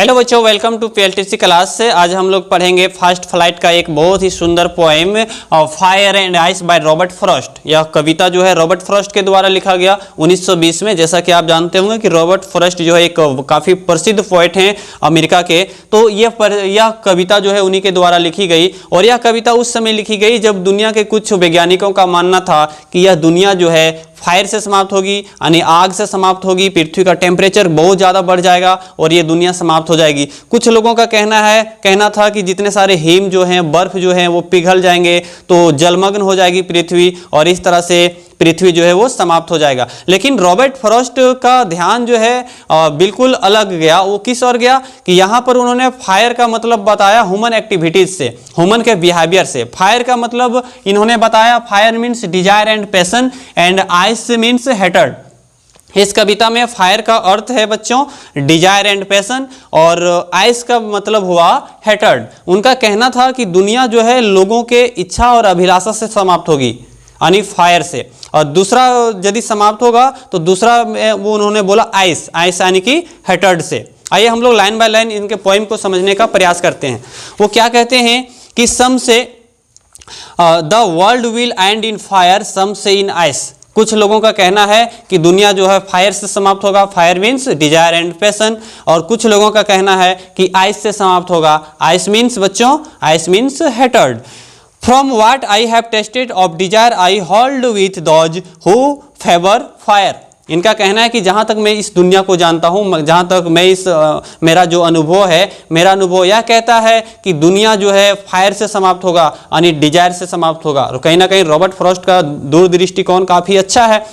Hello बच्चों, welcome to पीएलटीसी class से। आज हम लोग पढ़ेंगे फर्स्ट फ्लाइट का एक बहुत ही सुंदर poem fire and ice by Robert Frost. यह कविता जो है रॉबर्ट फ्रॉस्ट के द्वारा लिखा गया 1920 में। जैसा कि आप जानते होंगे कि रॉबर्ट फ्रॉस्ट जो है एक काफ़ी प्रसिद्ध पोएट हैं अमेरिका के। तो यह कविता जो है उन्हीं के द्वारा लिखी गई, और यह कविता उस समय लिखी गई जब दुनिया के कुछ वैज्ञानिकों का मानना था कि यह दुनिया जो है फायर से समाप्त होगी, यानी आग से समाप्त होगी। पृथ्वी का टेम्परेचर बहुत ज़्यादा बढ़ जाएगा और ये दुनिया समाप्त हो जाएगी। कुछ लोगों का कहना था कि जितने सारे हिम जो हैं, बर्फ जो है वो पिघल जाएंगे तो जलमग्न हो जाएगी पृथ्वी, और इस तरह से पृथ्वी जो है वो समाप्त हो जाएगा। लेकिन रॉबर्ट फ्रॉस्ट का ध्यान जो है बिल्कुल अलग गया। वो किस ओर गया कि यहाँ पर उन्होंने फायर का मतलब बताया ह्यूमन एक्टिविटीज से, ह्यूमन के बिहेवियर से। फायर का मतलब इन्होंने बताया fire means desire and passion and ice means hatred. इस कविता में फायर का अर्थ है बच्चों डिजायर एंड पैशन, और आइस का मतलब हुआ हेटर्ड। उनका कहना था कि दुनिया जो है लोगों के इच्छा और अभिलाषा से समाप्त होगी, यानी फायर से, और दूसरा यदि समाप्त होगा तो दूसरा वो उन्होंने बोला आइस यानी कि हेटर्ड से। आइए हम लोग लाइन बाय लाइन इनके पोएम को समझने का प्रयास करते हैं। वो क्या कहते हैं कि some say the world will end in fire, some say in ice. कुछ लोगों का कहना है कि दुनिया जो है फायर से समाप्त होगा, fire means desire and passion, और कुछ लोगों का कहना है कि आइस से समाप्त होगा। आइस मीन्स बच्चों, ice means hatred. From what I have tasted of desire, I hold with those who favor fire. इनका कहना है कि जहाँ तक मैं इस दुनिया को जानता हूँ, जहाँ तक मैं मेरा जो अनुभव है, मेरा अनुभव यह कहता है कि दुनिया जो है फायर से समाप्त होगा, यानी डिजायर से समाप्त होगा। और कहीं ना कहीं रॉबर्ट फ्रॉस्ट का दूरदृष्टिकोण काफ़ी अच्छा है।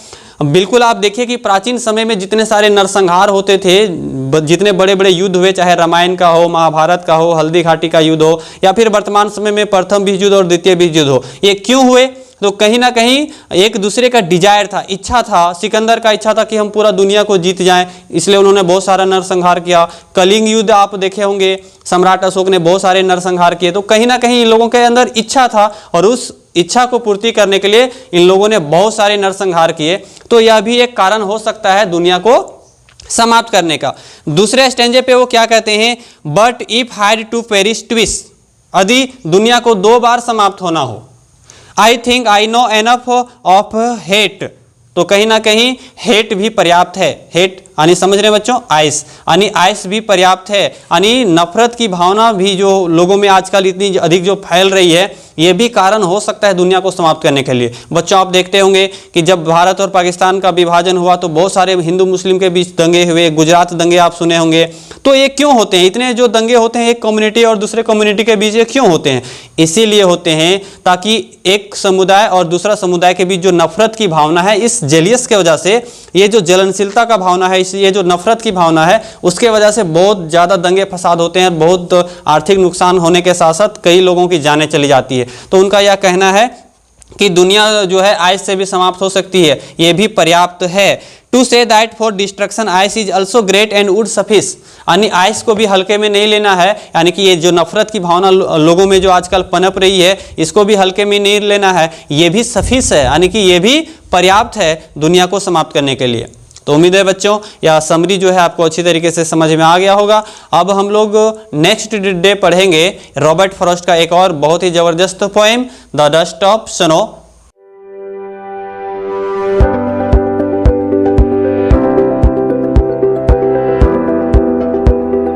बिल्कुल आप देखिए कि प्राचीन समय में जितने सारे नरसंहार होते थे, जितने बड़े बड़े युद्ध हुए, चाहे रामायण का हो, महाभारत का हो, हल्दी घाटी का युद्ध हो, या फिर वर्तमान समय में प्रथम विश्व युद्ध और द्वितीय विश्व युद्ध हो, ये क्यों हुए? तो कहीं ना कहीं एक दूसरे का डिजायर था, इच्छा था। सिकंदर का इच्छा था कि हम पूरा दुनिया को जीत जाएं, इसलिए उन्होंने बहुत सारा नरसंहार किया। कलिंग युद्ध आप देखे होंगे, सम्राट अशोक ने बहुत सारे नरसंहार किए। तो कहीं ना कहीं इन लोगों के अंदर इच्छा था, और उस इच्छा को पूर्ति करने के लिए इन लोगों ने बहुत सारे नरसंहार किए। तो यह भी एक कारण हो सकता है दुनिया को समाप्त करने का। दूसरे स्टेंजे पे वो क्या कहते हैं, but if had to perish twice, यदि दुनिया को 2 बार समाप्त होना हो, I think I know enough of hate. तो कहीं ना कहीं हेट भी पर्याप्त है। हेट यानी समझ रहे हैं बच्चों, आइस यानी आइस भी पर्याप्त है, यानी नफरत की भावना भी जो लोगों में आजकल इतनी अधिक जो फैल रही है, ये भी कारण हो सकता है दुनिया को समाप्त करने के लिए। बच्चों आप देखते होंगे कि जब भारत और पाकिस्तान का विभाजन हुआ तो बहुत सारे हिंदू मुस्लिम के बीच दंगे हुए, गुजरात दंगे आप सुने होंगे। तो ये क्यों होते हैं? इतने जो दंगे होते हैं एक कम्युनिटी और दूसरे कम्युनिटी के बीच, ये क्यों होते हैं? इसीलिए होते हैं ताकि एक समुदाय और दूसरा समुदाय के बीच जो नफरत की भावना है, इस जेलियस के वजह से, ये जो जलनशीलता का भावना है, ये जो नफरत की भावना है, उसके वजह से बहुत ज़्यादा दंगे फसाद होते हैं। बहुत आर्थिक नुकसान होने के साथ साथ कई लोगों की जानें चली जाती है। तो उनका यह कहना है कि दुनिया जो है आइस से भी समाप्त हो सकती है, ये भी पर्याप्त है। To say that for destruction ice is also great and would suffice, यानी आइस को भी हल्के में नहीं लेना है, यानी कि ये जो नफरत की भावना लोगों में जो आजकल पनप रही है, इसको भी हल्के में नहीं लेना है, ये भी सफिस है, यानी कि ये भी पर्याप्त है दुनिया को समाप्त करने के लिए। तो उम्मीद है बच्चों यह समरी जो है आपको अच्छी तरीके से समझ में आ गया होगा। अब हम लोग नेक्स्ट डे पढ़ेंगे रॉबर्ट फ्रॉस्ट का एक और बहुत ही ज़बरदस्त poem, the dust of snow